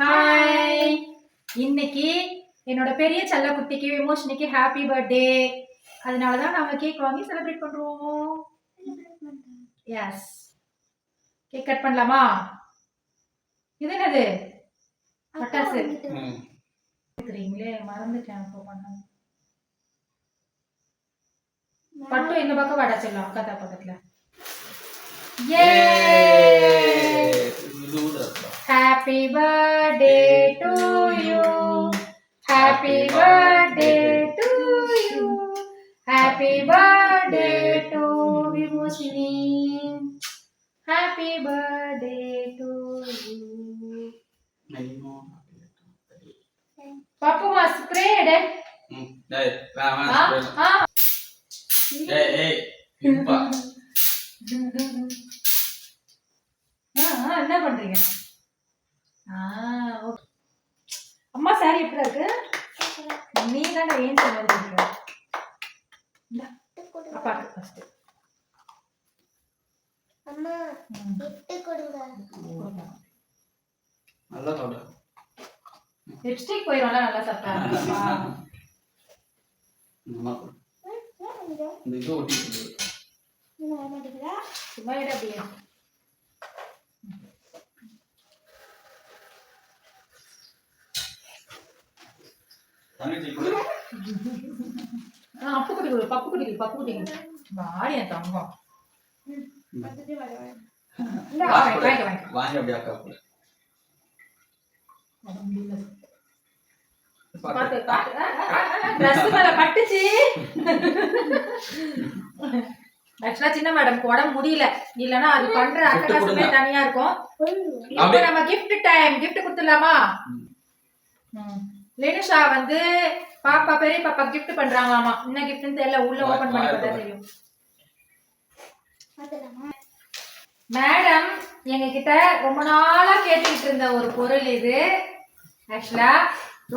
Hi, இன்னைக்கு என்னோட பெரிய செல்லக்குட்டிக்கு விமோஷனிக்கு ஹாப்பி பர்த்டே. அதனாலதான் நாம கேக் வாங்கி செலிப்ரேட் பண்றோம். எஸ், கேக் கட் பண்ணலாமா? இது என்னது? பட்டாசு. தெரியுங்களே, மறந்துட்டேன். பட்டு இந்த பக்கம் வாடா செல்லம், அக்கா பக்கத்துல. Happy birthday to you. Happy birthday to you. Happy birthday to Vimoshini. Happy birthday to you. Papu was sprayed. Hey, hey, என்ன பண்றீங்க? அம்மா சாரி எப்படி இருக்கு? நீ தானே ஏன் சொன்னது? அப்பா ஃபர்ஸ்ட் அம்மா கிஃப்ட் கொடுங்க. நல்லா சாப்பிடு. லிப்ஸ்டிக் போயிடும்ல, நல்லா சாப்பிட்டா. அம்மா இந்த இது ஒட்டிட்டு சும்மா இட அப்படியே. அப்பு குட்டி கொடு, பப்பு குட்டி வாடி என் தங்கம். வாங்க அப்படியே அக்கா பட்டுச்சு. ஆக்சுவலா சின்ன மேடம்க்கு உடம்பு முடியல, இல்லன்னா அது பண்ற அட்டகாசமே தனியா இருக்கும். இப்போ நம்ம கிஃப்ட் டைம். கிஃப்ட் கொடுத்துடலாமா? லேனுஷா வந்து பாப்பா பெரிய பாப்பா கிஃப்ட் பண்றாங்களாமா. என்ன கிஃப்ட்னு தெரியல, உள்ள ஓபன் பண்ணி பார்த்தா தெரியும். மேடம் எங்க கிட்ட ரொம்ப நாளா கேட்டுக்கிட்டு இருந்த ஒரு பொருள் இது. ஆக்சுவலா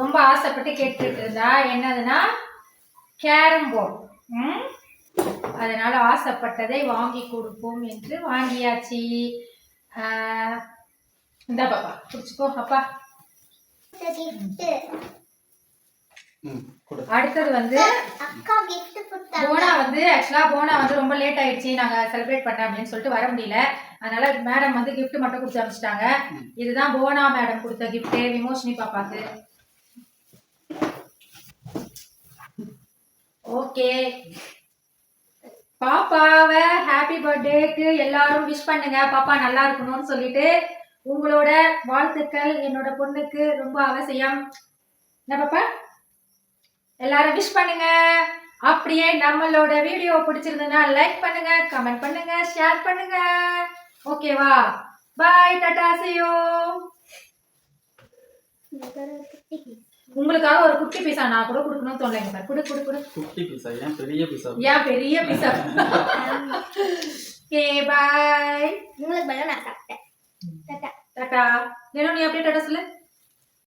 ரொம்ப ஆசைப்பட்டு கேட்டுக்கிட்டு இருந்தா. என்னதுன்னா கேரம் போர்டு. அதனால ஆசைப்பட்டதை வாங்கி கொடுப்போம் என்று வாங்கியாச்சு. இந்த பாப்பா குடிச்சுக்கோ. அப்பா அடுத்தது வந்து போனா வந்து ஆக்சுவலா போனா வந்து ரொம்ப லேட் ஆயிடுச்சு, நாங்க செலிப்ரேட் பண்ண அப்படின்னு சொல்லிட்டு வர முடியல. அதனால மேடம் வந்து கிஃப்ட் மட்டும் கொடுத்து அனுப்பிச்சிட்டாங்க. இதுதான் போனா மேடம் கொடுத்த கிஃப்ட் விமோஷினி பாப்பாக்கு. ஓகே, பாப்பாவை ஹாப்பி பர்த்டேக்கு எல்லாரும் விஷ் பண்ணுங்க. பாப்பா நல்லா இருக்கணும்னு சொல்லிட்டு உங்களோட வாழ்த்துக்கள் என்னோட பொண்ணுக்கு ரொம்ப அவசியம். என்ன பாப்பா, எல்லாரும் விஷ் பண்ணுங்க. அப்படியே நம்மளோட வீடியோ பிடிச்சிருந்ததுன்னா லைக் பண்ணுங்க, கமெண்ட் பண்ணுங்க, ஷேர் பண்ணுங்க. ஓகேவா? பாய், டாடா, see you. உங்களுக்காக ஒரு குட்டி பீஸா நான் கூட கொடுக்கணும்னு தோணலைங்க. குடு குடு குடு. குட்டி பீஸா? ஏன் பெரிய பீஸா? ஏன் பெரிய பீஸா? Okay bye. உங்களுக்கு பதிலா நான் சாப்பிட்டேன். டாடா டாடா. நீ அப்படியே டாடா சொல்லு.